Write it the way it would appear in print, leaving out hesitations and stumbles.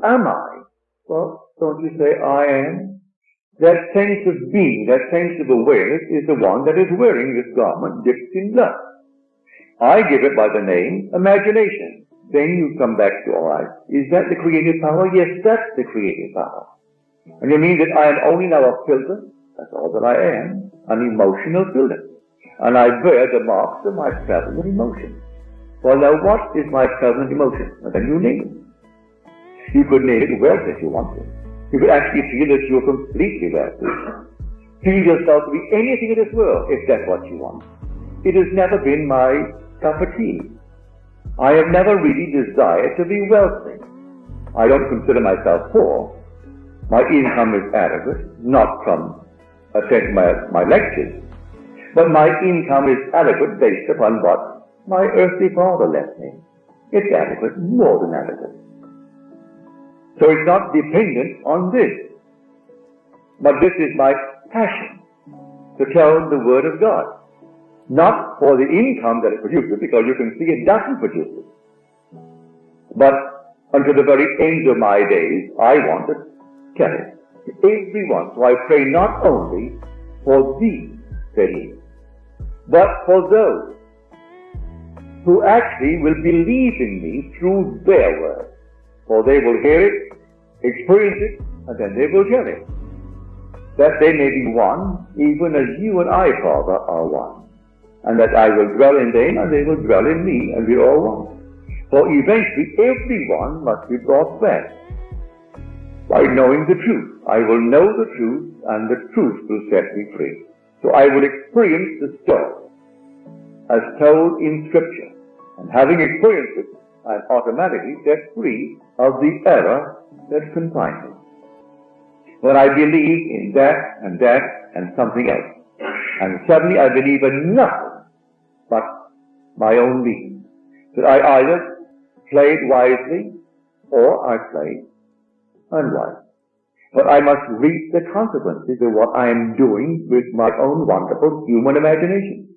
who am I? Well, don't you say I am? That sense of being, that sense of awareness is the one that is wearing this garment dipped in blood. I give it by the name imagination. Then you come back to, all right, is that the creative power? Yes, that's the creative power. And you mean that I am only now a filter? That's all that I am, an emotional filter. And I bear the marks of my prevalent emotion. Well, now what is my prevalent emotion? And then you name it. You could name it wealth if you want to. You could actually feel that you're completely wealthy. Feel yourself to be anything in this world, if that's what you want. It has never been my cup of tea. I have never really desired to be wealthy. I don't consider myself poor. My income is adequate, not from attending my lectures, but my income is adequate based upon what my earthly father left me. It's adequate, more than adequate. So it's not dependent on this. But this is my passion, to tell the Word of God. Not for the income that it produces, because you can see it doesn't produce it. But until the very end of my days, I want to tell it to everyone. So I pray not only for these, said he, but for those who actually will believe in me through their word. For they will hear it, experience it, and then they will tell it. That they may be one, even as you and I, Father, are one. And that I will dwell in them, and they will dwell in me, and we're all one. For eventually, everyone must be brought back by knowing the truth. I will know the truth, and the truth will set me free. So I will experience the story as told in Scripture. And having experienced it, I am automatically set free of the error that confines me. When I believe in that and something else, and suddenly I believe in nothing but my own being, that I either played wisely or I played unwisely. But I must reap the consequences of what I am doing with my own wonderful human imagination.